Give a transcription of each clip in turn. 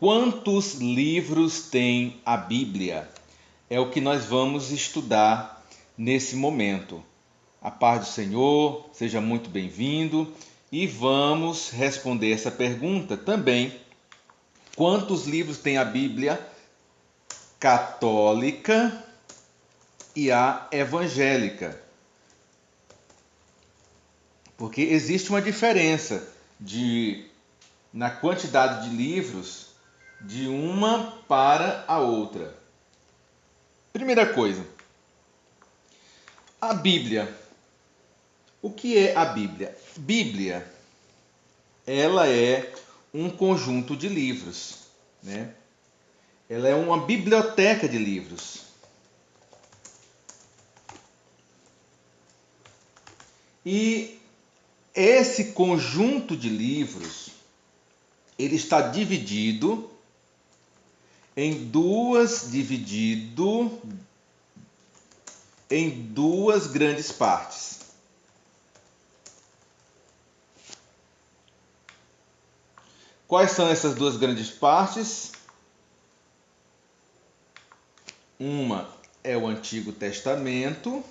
Quantos livros tem a Bíblia? É o que nós vamos estudar nesse momento. A paz do Senhor, seja muito bem-vindo e vamos responder essa pergunta também. Quantos livros tem a Bíblia católica e a evangélica? Porque existe uma diferença na quantidade de livros de uma para a outra. Primeira coisa, a Bíblia. O que é a Bíblia? Bíblia, ela é um conjunto de livros, né? Ela é uma biblioteca de livros. E esse conjunto de livros, ele está dividido em duas grandes partes. Quais são essas duas grandes partes? Uma é o Antigo Testamento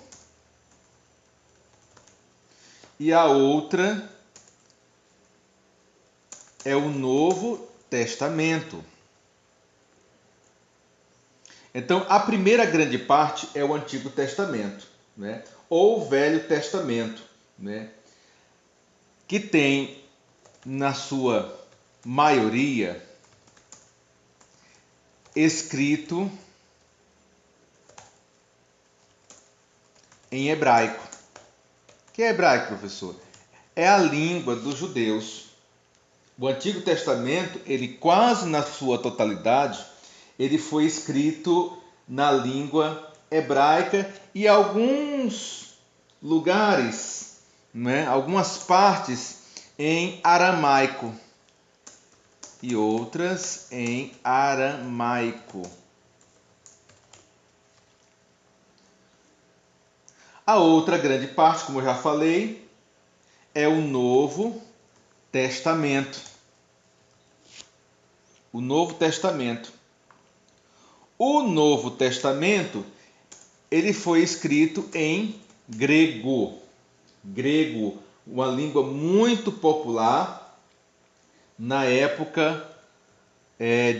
e a outra é o Novo Testamento. Então, a primeira grande parte é o Antigo Testamento, né? Ou Velho Testamento, né? Que tem, na sua maioria, escrito em hebraico. O que é hebraico, professor? É a língua dos judeus. O Antigo Testamento, ele quase na sua totalidade, ele foi escrito na língua hebraica e alguns lugares, né, algumas partes em aramaico e outras em aramaico. A outra grande parte, como eu já falei, é o Novo Testamento. O Novo Testamento. O Novo Testamento, ele foi escrito em grego. Grego, uma língua muito popular na época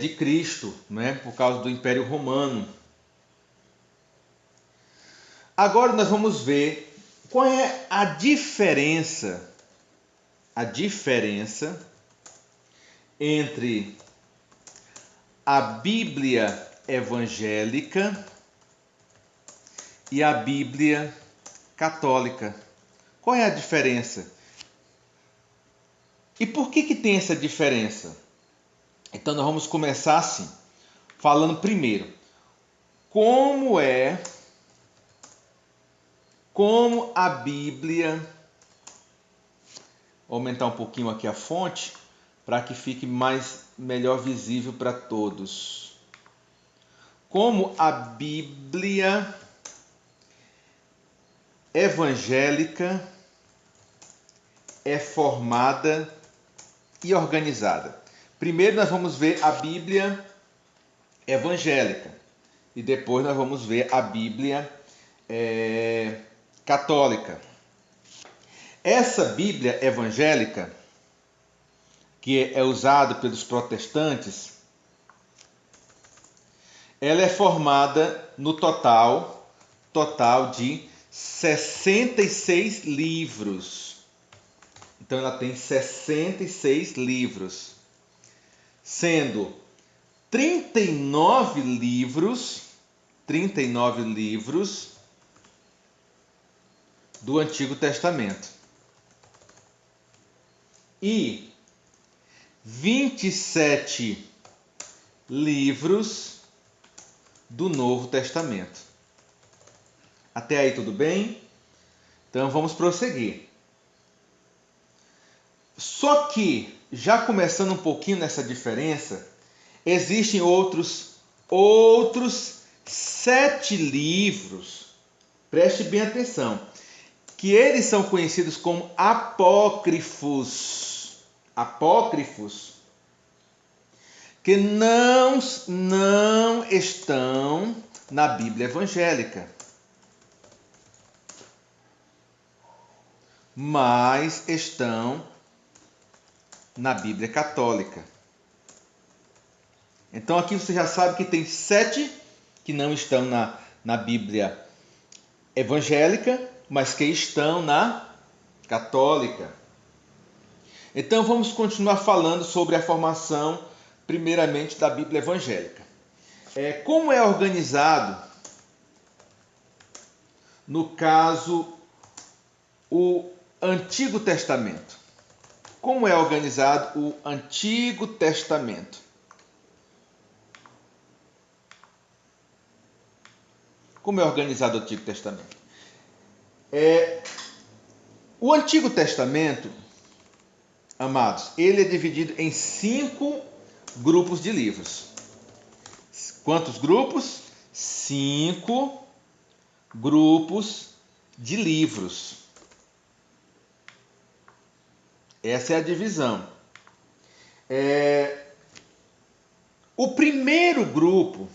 de Cristo, né? Por causa do Império Romano. Agora nós vamos ver qual é a diferença entre a Bíblia evangélica e a Bíblia católica. Qual é a diferença? E por que tem essa diferença? Então nós vamos começar assim, falando primeiro, como a Bíblia, vou aumentar um pouquinho aqui a fonte, para que fique melhor visível para todos. Como a Bíblia evangélica é formada e organizada. Primeiro nós vamos ver a Bíblia evangélica e depois nós vamos ver a Bíblia católica. Essa Bíblia evangélica, que é usada pelos protestantes, ela é formada no total de 66 livros. Então ela tem 66 livros, sendo 39 livros do Antigo Testamento e 27 livros do Novo Testamento. Até aí tudo bem? Então vamos prosseguir. Só que, já começando um pouquinho nessa diferença, existem outros 7 livros, preste bem atenção, que eles são conhecidos como apócrifos. Apócrifos, que não estão na Bíblia evangélica, mas estão na Bíblia católica. Então aqui você já sabe que tem 7 que não estão na Bíblia evangélica, mas que estão na católica. Então vamos continuar falando sobre a formação, primeiramente, da Bíblia evangélica. Como é organizado, no caso, o Antigo Testamento? Como é organizado o Antigo Testamento? Como é organizado o Antigo Testamento? O Antigo Testamento, amados, ele é dividido em 5 grupos de livros. Quantos grupos? 5 grupos de livros. Essa é a divisão. O primeiro grupo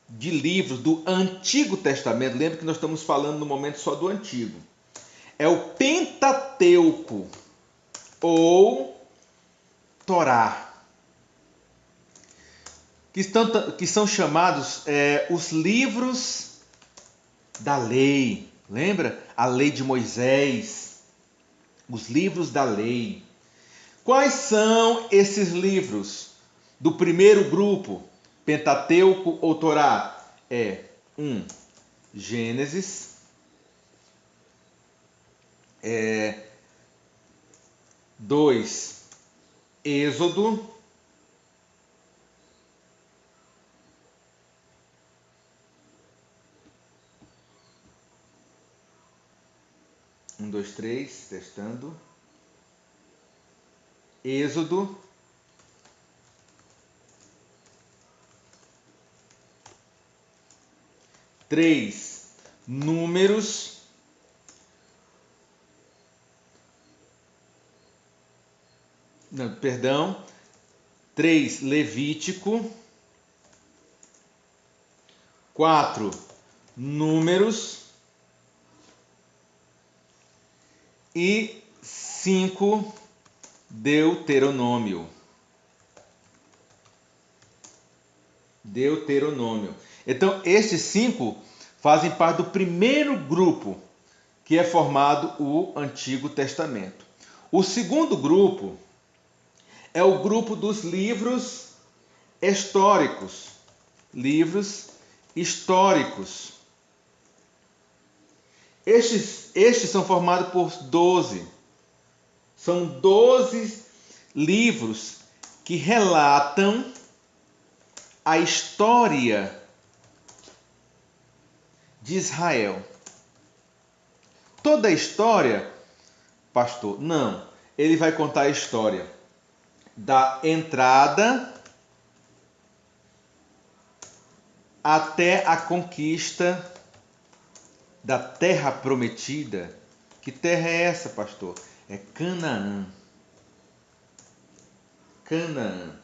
de livros do Antigo Testamento, lembra que nós estamos falando no momento só do Antigo, é o Pentateuco ou Torá, que são chamados os livros da lei. Lembra? A lei de Moisés, os livros da lei. Quais são esses livros do primeiro grupo, Pentateuco ou Torá? 1. Gênesis. 2. Êxodo. 1, 2, 3, testando. Êxodo. 3. Números. Não, perdão. 3. Levítico. 4. Números. E 5. Deuteronômio. Deuteronômio. Então, estes 5 fazem parte do primeiro grupo, que é formado o Antigo Testamento. O segundo grupo é o grupo dos livros históricos. Livros históricos. Estes são formados por 12. São 12 livros que relatam a história de Israel. Toda a história, pastor? Não. Ele vai contar a história da entrada até a conquista da terra prometida. Que terra é essa, pastor? É Canaã. Canaã.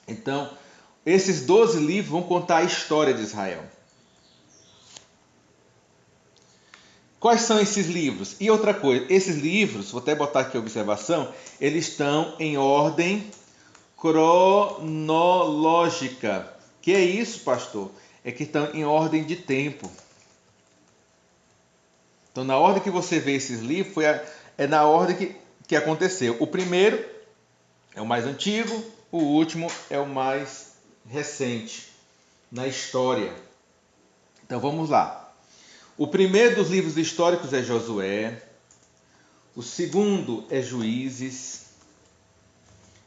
Então, esses 12 livros vão contar a história de Israel. Quais são esses livros? E outra coisa, esses livros, vou até botar aqui a observação, eles estão em ordem cronológica. Que é isso, pastor? É que estão em ordem de tempo. Então, na ordem que você vê esses livros, é na ordem que aconteceu. O primeiro é o mais antigo, o último é o mais recente na história. Então, vamos lá. O primeiro dos livros históricos é Josué. O segundo é Juízes.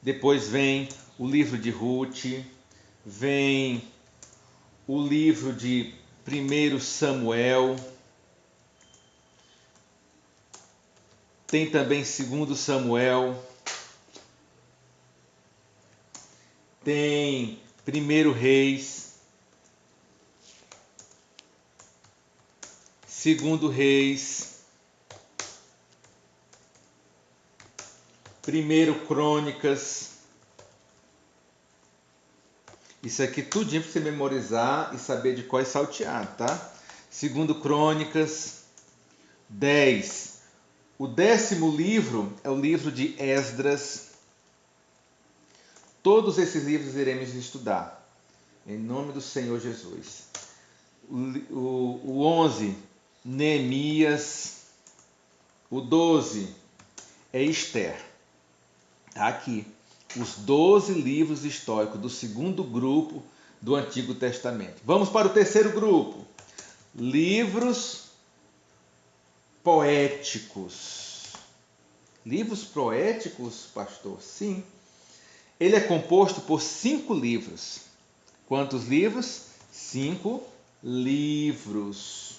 Depois vem o livro de Ruth. Vem o livro de 1 Samuel. Tem também 2 Samuel. Tem 1 Reis. 2 Reis. 1 Crônicas. Isso aqui tudinho para você memorizar e saber de qual é salteado, tá? Segundo Crônicas 10. O 10º livro é o livro de Esdras. Todos esses livros iremos estudar, em nome do Senhor Jesus. O 11, Neemias. O 12 é Esther. Está aqui. Os 12 livros históricos do segundo grupo do Antigo Testamento. Vamos para o terceiro grupo. Livros poéticos. Livros poéticos, pastor? Sim. Ele é composto por 5 livros. Quantos livros? 5 livros.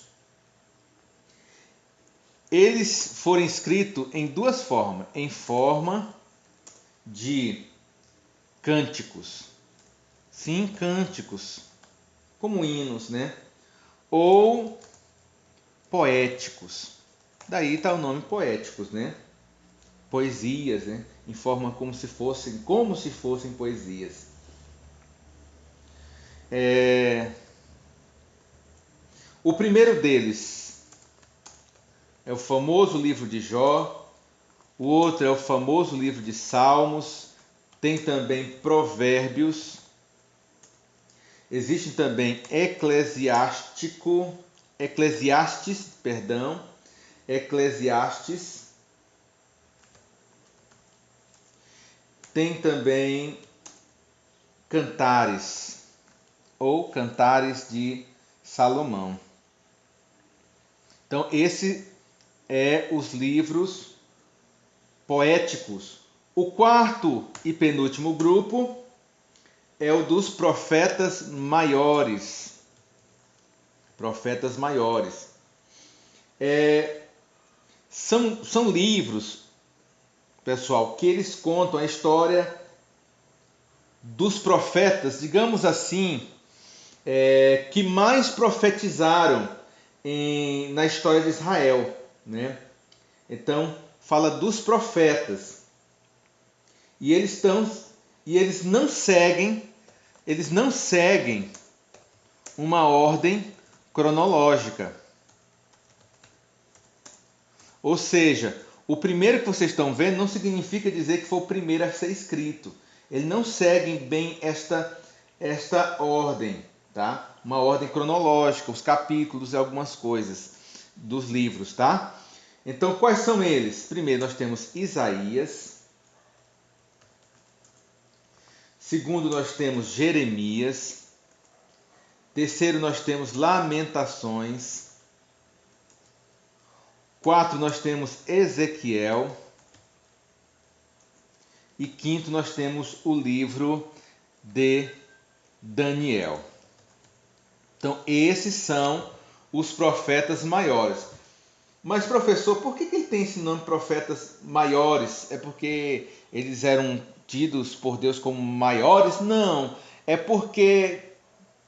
Eles foram escritos em duas formas. Em forma de cânticos. Sim, cânticos. Como hinos, né? Ou poéticos. Daí está o nome poéticos, né? Poesias, né? Em forma como se fossem poesias. O primeiro deles é o famoso livro de Jó. O outro é o famoso livro de Salmos. Tem também Provérbios. Existe também Eclesiastes. Tem também Cantares, ou Cantares de Salomão. Então, esse é os livros poéticos. O quarto e penúltimo grupo é o dos profetas maiores. Profetas maiores. São livros, pessoal, que eles contam a história dos profetas, digamos assim, que mais profetizaram na história de Israel, né? Então, fala dos profetas. E eles não seguem uma ordem cronológica. Ou seja, o primeiro que vocês estão vendo não significa dizer que foi o primeiro a ser escrito. Eles não seguem bem esta ordem, tá? Uma ordem cronológica, os capítulos e algumas coisas dos livros, tá? Então, quais são eles? Primeiro, nós temos Isaías. Segundo, nós temos Jeremias. Terceiro, nós temos Lamentações. 4, nós temos Ezequiel. E 5, nós temos o livro de Daniel. Então, esses são os profetas maiores. Mas, professor, por que ele tem esse nome profetas maiores? É porque eles eram tidos por Deus como maiores? Não. É porque,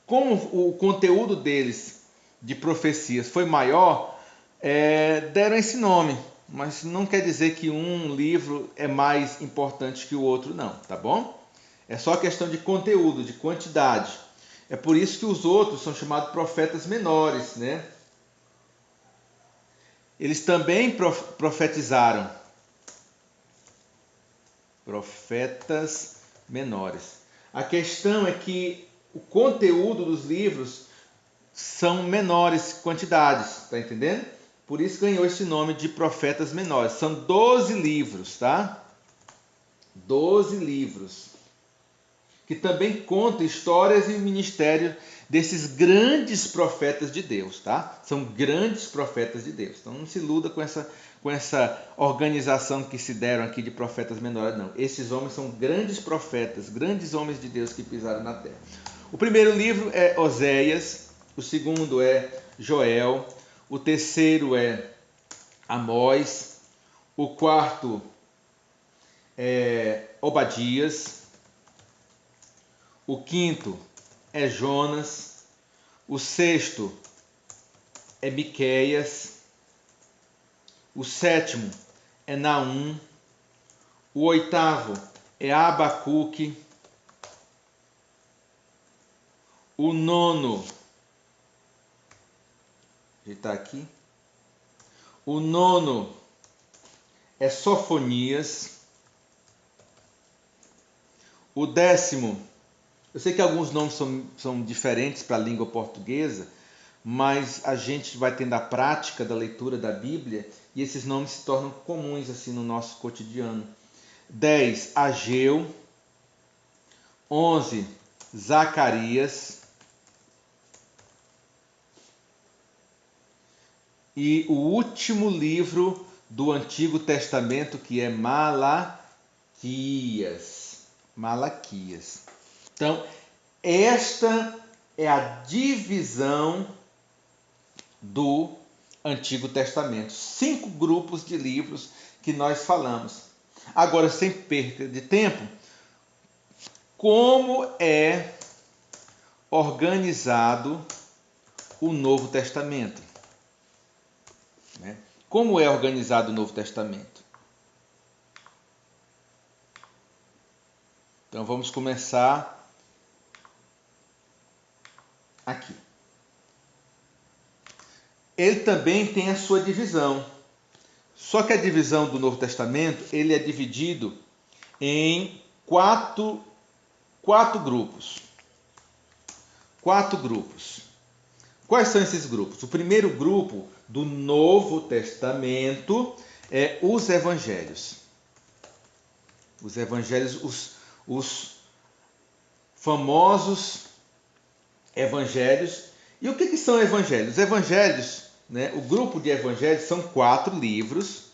como o conteúdo deles de profecias foi maior, deram esse nome. Mas não quer dizer que um livro é mais importante que o outro, não, tá bom? É só questão de conteúdo, de quantidade. É por isso que os outros são chamados profetas menores, né? Eles também profetizaram. Profetas menores. A questão é que o conteúdo dos livros são menores quantidades, tá entendendo? Por isso ganhou esse nome de profetas menores. São 12 livros, tá? 12 livros. Que também contam histórias e o ministério desses grandes profetas de Deus, tá? São grandes profetas de Deus. Então não se iluda com essa organização que se deram aqui de profetas menores, não. Esses homens são grandes profetas, grandes homens de Deus que pisaram na terra. O primeiro livro é Oséias, o segundo é Joel, o terceiro é Amós, o quarto é Obadias, o quinto é Jonas, o sexto é Miqueias, o sétimo é Naum, o oitavo é Abacuque, O nono, ajeitar aqui. O nono é Sofonias. O 10º, eu sei que alguns nomes são diferentes para a língua portuguesa, mas a gente vai tendo a prática da leitura da Bíblia e esses nomes se tornam comuns assim no nosso cotidiano. 10, Ageu. 11, Zacarias. E o último livro do Antigo Testamento, que é Malaquias. Malaquias. Então, esta é a divisão do Antigo Testamento. 5 grupos de livros que nós falamos. Agora, sem perda de tempo, como é organizado o Novo Testamento? Como é organizado o Novo Testamento? Então vamos começar aqui. Ele também tem a sua divisão. Só que a divisão do Novo Testamento, ele é dividido em quatro grupos. 4 grupos. Quais são esses grupos? O primeiro grupo do Novo Testamento é os Evangelhos. Os Evangelhos, os famosos Evangelhos. E o que são Evangelhos? Os Evangelhos, o grupo de Evangelhos são 4 livros.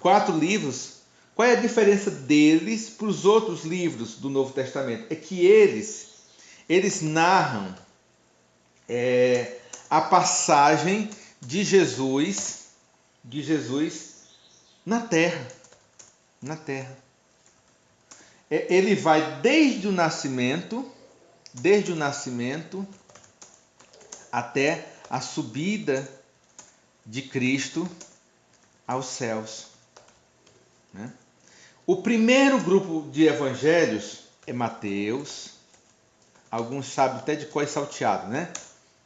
4 livros. Qual é a diferença deles para os outros livros do Novo Testamento? É que eles narram a passagem de Jesus na terra. Ele vai desde o nascimento até a subida de Cristo aos céus. O primeiro grupo de evangelhos é Mateus. Alguns sabem até de cor e salteado, né?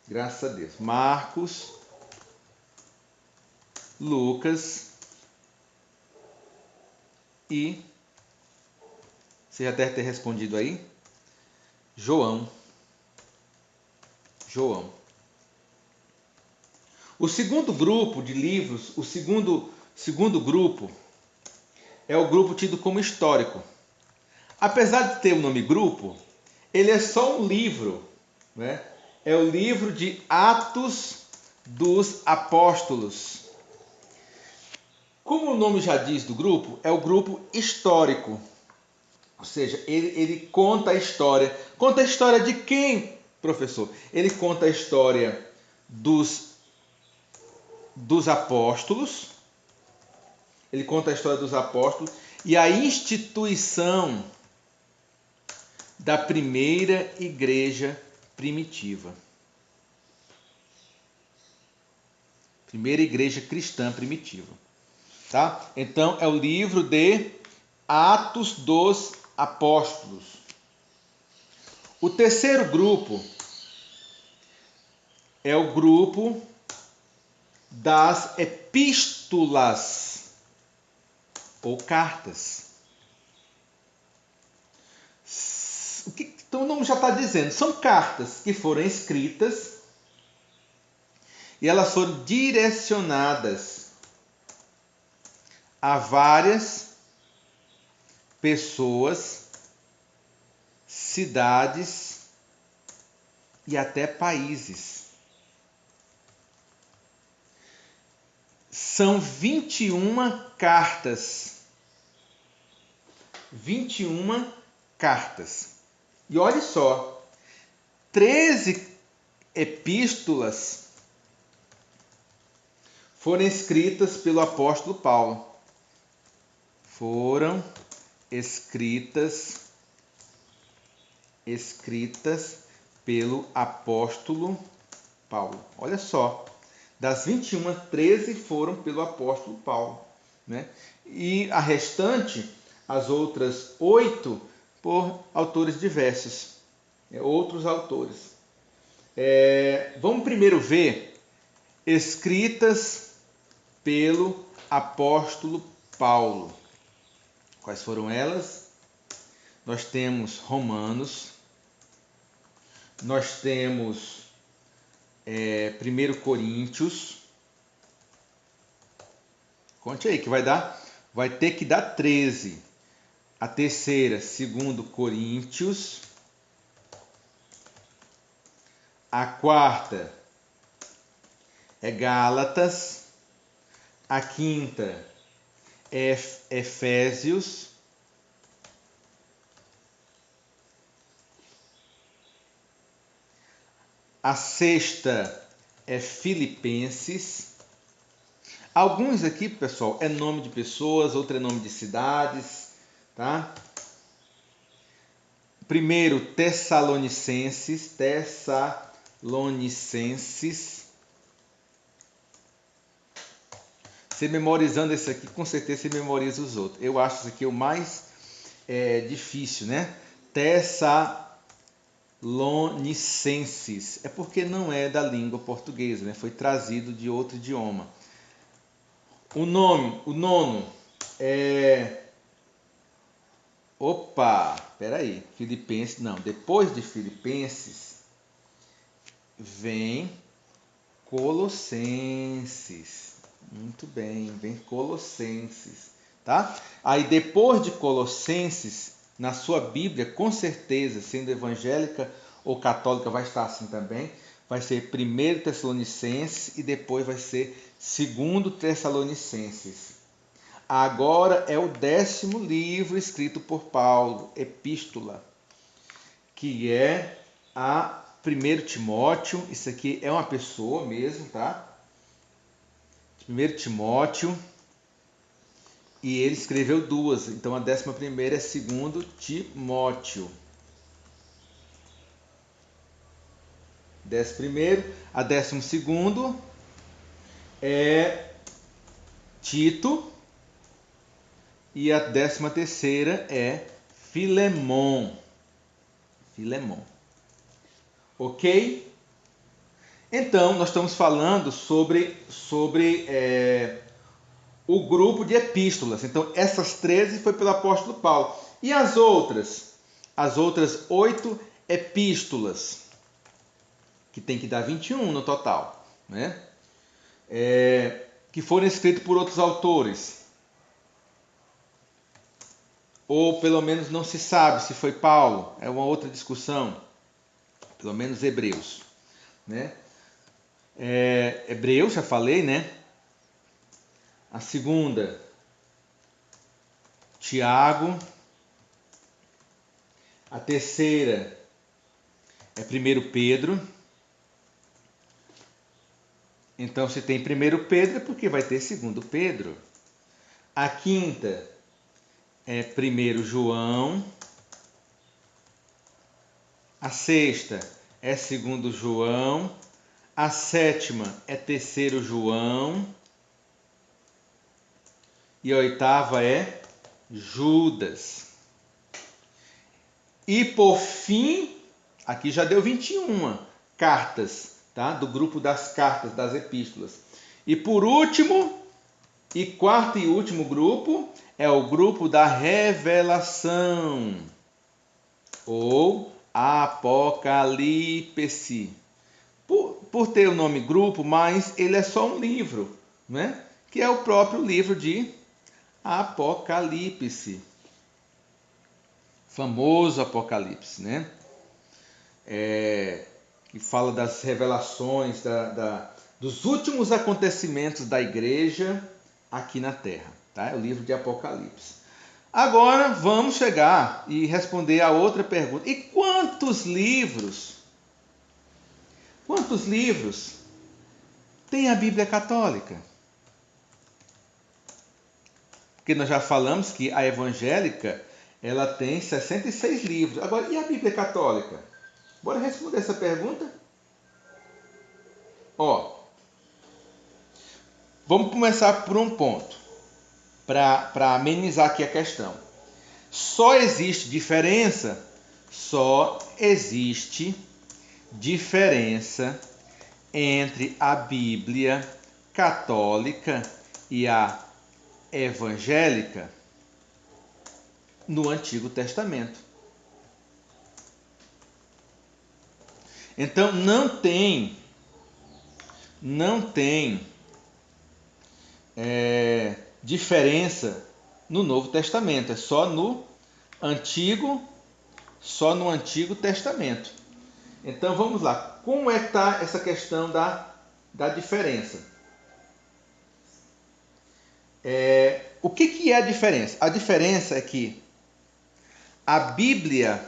Graças a Deus. Marcos, Lucas e, você já deve ter respondido aí, João. O segundo grupo de livros, o segundo grupo é o grupo tido como histórico. Apesar de ter o nome grupo, ele é só um livro, né? É o livro de Atos dos Apóstolos. Como o nome já diz do grupo, é o grupo histórico. Ou seja, ele conta a história. Conta a história de quem, professor? Ele conta a história dos apóstolos. Ele conta a história dos apóstolos e a instituição da primeira igreja primitiva. Primeira igreja cristã primitiva. Tá? Então, é o livro de Atos dos Apóstolos. O terceiro grupo é o grupo das epístolas ou cartas. Então o nome já está dizendo, são cartas que foram escritas e elas foram direcionadas a várias pessoas, cidades e até países. São 21 cartas. 21 cartas. E olha só, 13 epístolas foram escritas pelo apóstolo Paulo. Foram escritas pelo apóstolo Paulo. Olha só, das 21, 13 foram pelo apóstolo Paulo, né? E a restante, as outras 8, por autores diversos, outros autores. Vamos primeiro ver escritas pelo apóstolo Paulo. Quais foram elas? Nós temos Romanos, nós temos 1 Coríntios. Conte aí que vai ter que dar 13. A terceira, 2 Coríntios. A quarta é Gálatas. A quinta é Efésios. A sexta é Filipenses. Alguns aqui, pessoal, é nome de pessoas, outro é nome de cidades, tá? Primeiro, Tessalonicenses. Você memorizando esse aqui, com certeza você memoriza os outros. Eu acho esse aqui o mais difícil, né? Tessalonicenses. É porque não é da língua portuguesa, né? Foi trazido de outro idioma. O nono é... Opa, peraí. Filipenses, não. Depois de Filipenses, vem Colossenses. Muito bem, vem Colossenses, tá? Aí depois de Colossenses, na sua Bíblia, com certeza, sendo evangélica ou católica, vai estar assim também. Vai ser 1 Tessalonicenses e depois vai ser 2 Tessalonicenses. Agora é o 10º livro escrito por Paulo, Epístola, que é a 1 Timóteo. Isso aqui é uma pessoa mesmo, tá? 1 Timóteo, e ele escreveu duas, então a 11ª é 2 Timóteo. 11º, a 12º é Tito, e a 13ª é Filemon. Ok? Então, nós estamos falando sobre o grupo de epístolas. Então, essas 13 foi pelo apóstolo Paulo. E as outras? As outras 8 epístolas, que tem que dar 21 no total, né? Que foram escritas por outros autores. Ou pelo menos não se sabe se foi Paulo. É uma outra discussão. Pelo menos Hebreus, né? Hebreus, já falei, né? A segunda, Tiago. A terceira é 1 Pedro. Então, se tem 1 Pedro, é porque vai ter 2 Pedro. A quinta é 1 João. A sexta é 2 João. A sétima é 3 João. E a oitava é Judas. E por fim, aqui já deu 21 cartas, tá? Do grupo das cartas, das epístolas. E por último, e quarto e último grupo, é o grupo da revelação, ou Apocalipse. Por ter o nome grupo, mas ele é só um livro, né? Que é o próprio livro de Apocalipse. Famoso Apocalipse, né? Que fala das revelações, dos últimos acontecimentos da igreja aqui na Terra. Tá? É o livro de Apocalipse. Agora vamos chegar e responder a outra pergunta. E quantos livros tem a Bíblia Católica? Porque nós já falamos que a evangélica ela tem 66 livros. Agora, e a Bíblia Católica? Bora responder essa pergunta? Vamos começar por um ponto, para amenizar aqui a questão. Só existe diferença entre a Bíblia católica e a evangélica no Antigo Testamento. Então não tem diferença no Novo Testamento, é só no Antigo Testamento. Então vamos lá, como é que está essa questão da diferença? O que é a diferença? A diferença é que a Bíblia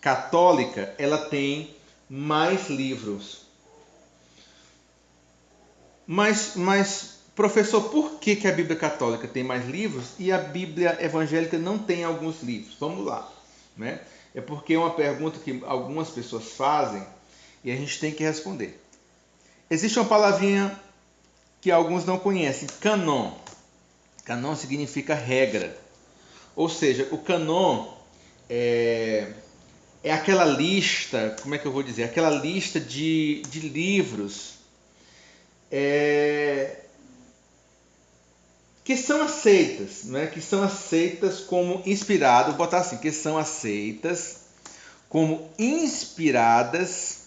católica ela tem mais livros. Mas professor, por que a Bíblia católica tem mais livros e a Bíblia evangélica não tem alguns livros? Vamos lá, né? É porque é uma pergunta que algumas pessoas fazem e a gente tem que responder. Existe uma palavrinha que alguns não conhecem, canon. Canon significa regra. Ou seja, o canon é aquela lista, como é que eu vou dizer? Aquela lista de livros que são aceitas, né? Que são aceitas como inspiradas, vou botar assim, que são aceitas como inspiradas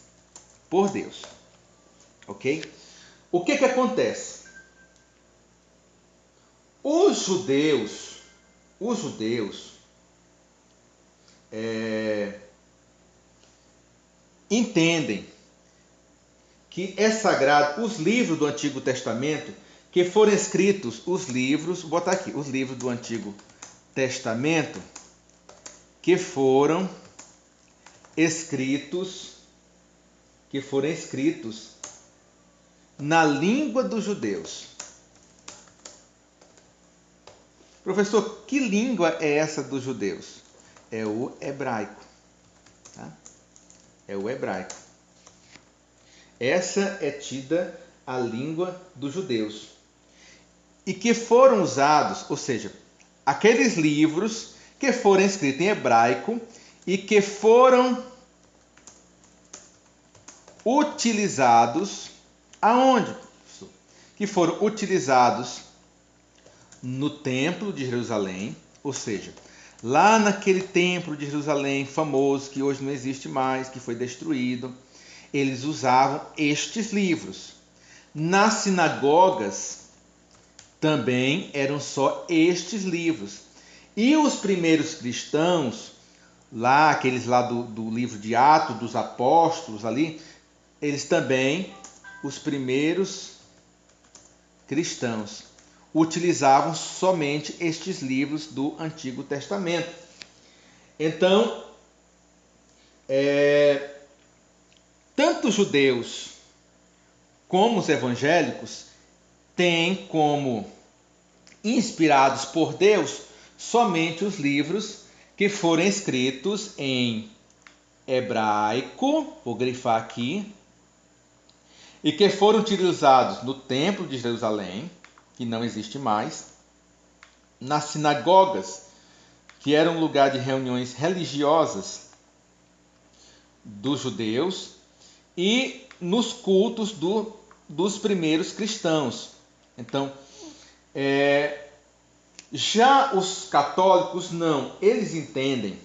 por Deus. Ok? O que acontece? Os judeus entendem que é sagrado os livros do Antigo Testamento que foram escritos, os livros do Antigo Testamento que foram escritos na língua dos judeus. Professor, que língua é essa dos judeus? É o hebraico. Tá? É o hebraico. Essa é tida a língua dos judeus. E que foram usados, ou seja, aqueles livros que foram escritos em hebraico e que foram utilizados aonde? Que foram utilizados no Templo de Jerusalém, ou seja, lá naquele Templo de Jerusalém famoso, que hoje não existe mais, que foi destruído, eles usavam estes livros. Nas sinagogas também eram só estes livros. E os primeiros cristãos, lá, aqueles lá do livro de Atos dos Apóstolos ali, eles também, os primeiros cristãos, utilizavam somente estes livros do Antigo Testamento. Então, tanto os judeus como os evangélicos têm como inspirados por Deus somente os livros que foram escritos em hebraico, vou grifar aqui, e que foram utilizados no Templo de Jerusalém, que não existe mais, nas sinagogas, que era um lugar de reuniões religiosas dos judeus, e nos cultos dos primeiros cristãos. Então, já os católicos não, eles entendem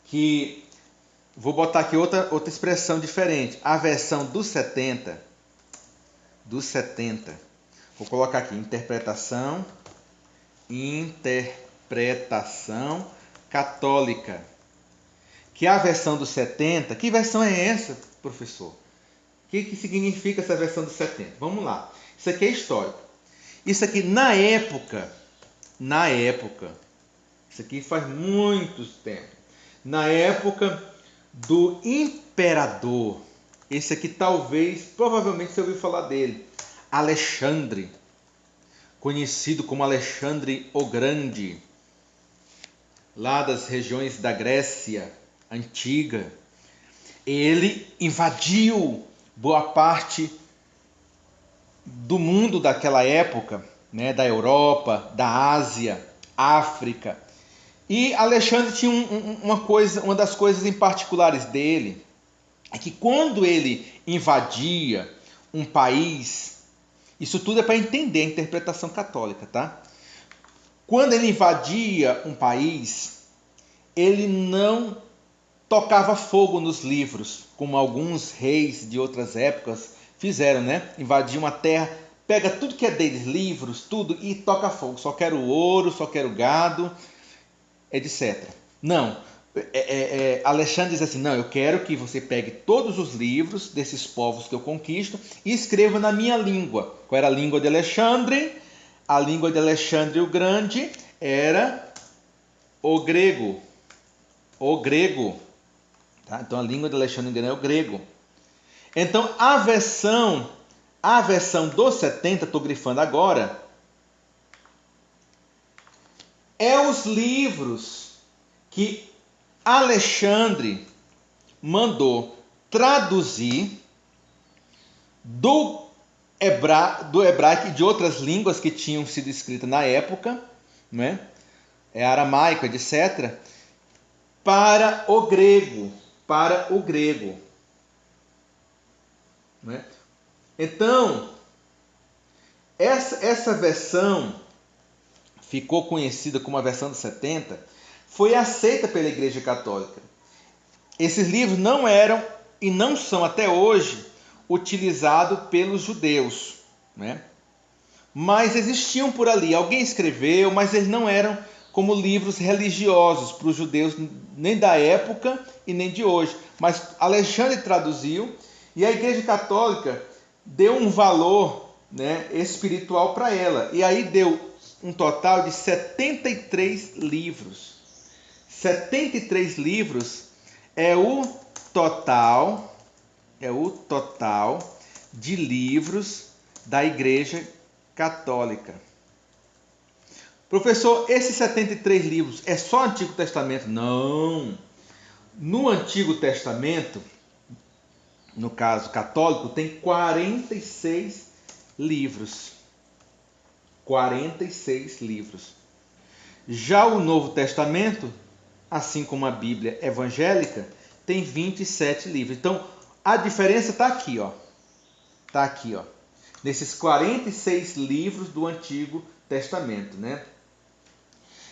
que, vou botar aqui outra expressão diferente, a versão dos 70, vou colocar aqui, interpretação católica, que é a versão dos 70, que versão é essa, professor? O que significa essa versão dos 70? Vamos lá, isso aqui é histórico. Isso aqui na época, isso aqui faz muito tempo, na época do imperador, esse aqui provavelmente você ouviu falar dele, Alexandre, conhecido como Alexandre o Grande, lá das regiões da Grécia Antiga. Ele invadiu boa parte do mundo daquela época, né, da Europa, da Ásia, África, E Alexandre tinha uma das coisas em particulares dele, é que quando ele invadia um país, isso tudo é para entender a interpretação católica, tá? Quando ele invadia um país, ele não tocava fogo nos livros, como alguns reis de outras épocas fizeram, né? Invadiam uma terra, pega tudo que é deles, livros, tudo, e toca fogo. Só quero ouro, só quero gado, etc. Não. Alexandre diz assim, não, eu quero que você pegue todos os livros desses povos que eu conquisto e escreva na minha língua. Qual era a língua de Alexandre? A língua de Alexandre o Grande era o grego. O grego. Tá? Então a língua de Alexandre o Grande é o grego. Então a versão dos 70, estou grifando agora, é os livros que Alexandre mandou traduzir do hebraico e de outras línguas que tinham sido escritas na época, né? Aramaico, etc., para o grego, né? Então, essa versão ficou conhecida como a versão dos 70, foi aceita pela Igreja Católica. Esses livros não eram e não são até hoje utilizados pelos judeus, né? Mas existiam por ali. Alguém escreveu, mas eles não eram como livros religiosos para os judeus, nem da época e nem de hoje. Mas Alexandre traduziu e a Igreja Católica deu um valor, né, espiritual para ela. E aí deu um total de 73 livros. 73 livros é o total de livros da Igreja Católica. Professor, esses 73 livros é só Antigo Testamento? Não. No Antigo Testamento, no caso católico, tem 46 livros. 46 livros. Já o Novo Testamento, assim como a Bíblia evangélica, tem 27 livros. Então, a diferença está aqui, ó. Está aqui, ó. Nesses 46 livros do Antigo Testamento, né?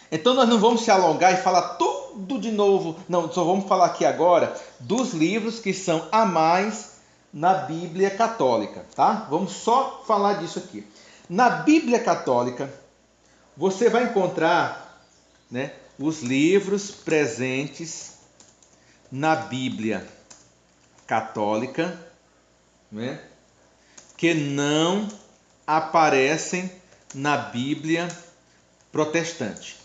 Então nós não vamos se alongar e falar tudo de novo. Não, só vamos falar aqui agora dos livros que são a mais na Bíblia Católica, tá? Vamos só falar disso aqui. Na Bíblia Católica, você vai encontrar, né, os livros presentes na Bíblia Católica, né, que não aparecem na Bíblia Protestante.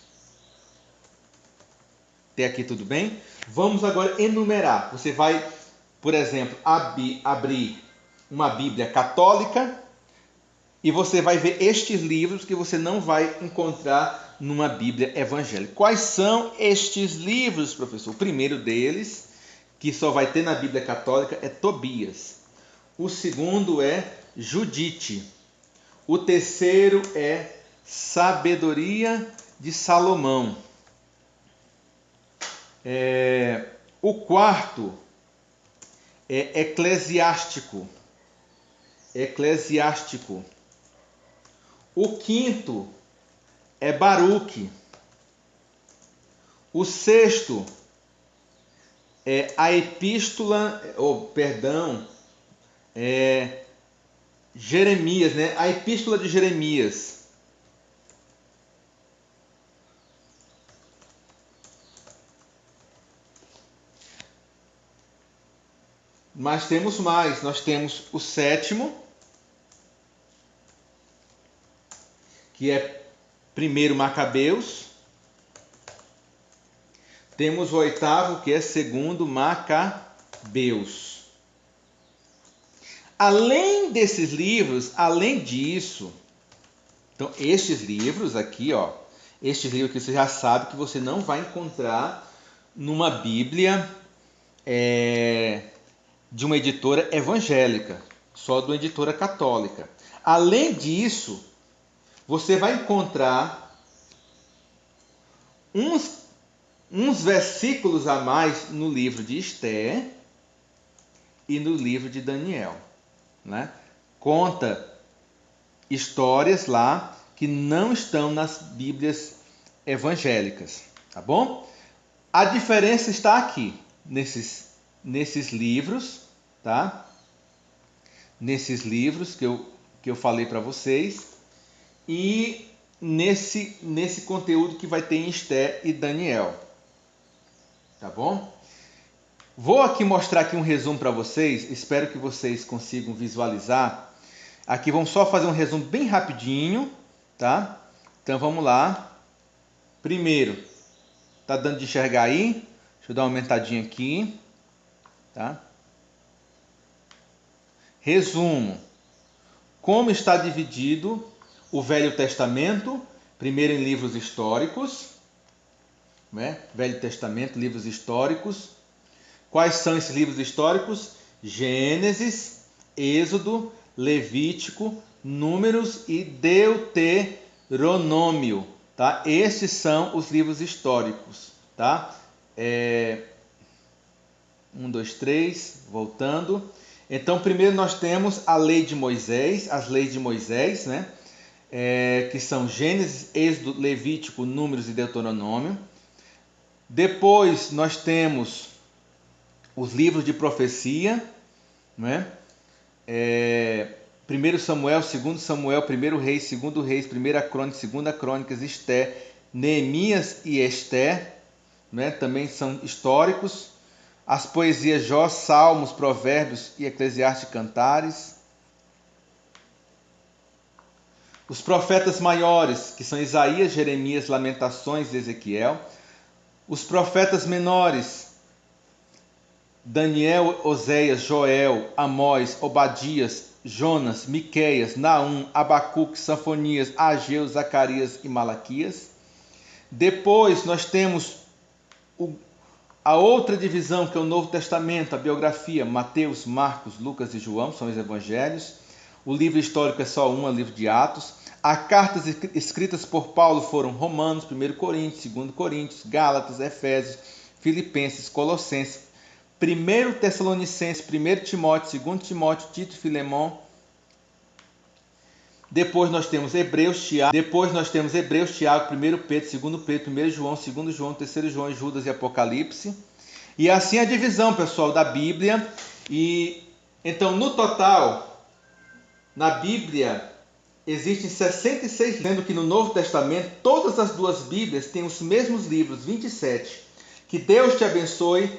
Até aqui tudo bem? Vamos agora enumerar. Você vai, por exemplo, abrir uma Bíblia católica e você vai ver estes livros que você não vai encontrar numa Bíblia evangélica. Quais são estes livros, professor? O primeiro deles, que só vai ter na Bíblia católica, é Tobias. O segundo é Judite. O terceiro é Sabedoria de Salomão. O quarto é Eclesiástico. O quinto é Baruque. O sexto é a Epístola, Jeremias, né? A Epístola de Jeremias. Mas temos mais. Nós temos o sétimo, que é 1 Macabeus. Temos o oitavo, que é 2 Macabeus. Além desses livros, além disso, então estes livros aqui, ó, estes livros que você já sabe que você não vai encontrar numa Bíblia de uma editora evangélica, só de uma editora católica. Além disso, você vai encontrar uns uns versículos a mais no livro de Esther e no livro de Daniel, né? Conta histórias lá que não estão nas Bíblias evangélicas, tá bom? A diferença está aqui, nesses livros, tá? Nesses livros que eu falei para vocês e nesse conteúdo que vai ter em Esther e Daniel, tá bom? Vou aqui mostrar aqui um resumo para vocês, espero que vocês consigam visualizar. Aqui vamos só fazer um resumo bem rapidinho, tá? Então vamos lá. Primeiro, tá dando de enxergar aí? Deixa eu dar uma aumentadinha aqui, tá? Resumo. Como está dividido o Velho Testamento? Primeiro em livros históricos, né? Velho Testamento, livros históricos. Quais são esses livros históricos? Gênesis, Êxodo, Levítico, Números e Deuteronômio, tá? Estes são os livros históricos, tá? 1, 2, 3, voltando. Então, primeiro nós temos a lei de Moisés, as leis de Moisés, né? Que são Gênesis, Êxodo, Levítico, Números e Deuteronômio. Depois nós temos os livros de profecia, né? 1 Samuel, 2 Samuel, 1 Reis, 2 Reis, 1 Crônicas, 2 Crônicas, Esther, Neemias e Esther, né? Também são históricos. As poesias Jó, Salmos, Provérbios e Eclesiastes e Cantares. Os profetas maiores, que são Isaías, Jeremias, Lamentações e Ezequiel. Os profetas menores, Daniel, Oséias, Joel, Amós, Obadias, Jonas, Miqueias, Naum, Abacuque, Sanfonias, Ageu, Zacarias e Malaquias. Depois nós temos a outra divisão, que é o Novo Testamento, a biografia, Mateus, Marcos, Lucas e João, são os evangelhos. O livro histórico é só um, é o livro de Atos. As cartas escritas por Paulo foram Romanos, 1 Coríntios, 2 Coríntios, Gálatas, Efésios, Filipenses, Colossenses, 1 Tessalonicenses, 1 Timóteo, 2 Timóteo, Tito e Filemão. Depois nós temos Hebreus, Tiago, 1 Pedro, 2 Pedro, 1 João, 2 João, 3 João, Judas e Apocalipse. E assim a divisão, pessoal, da Bíblia. E então, no total, na Bíblia existem 66, sendo que no Novo Testamento todas as duas Bíblias têm os mesmos livros, 27. Que Deus te abençoe.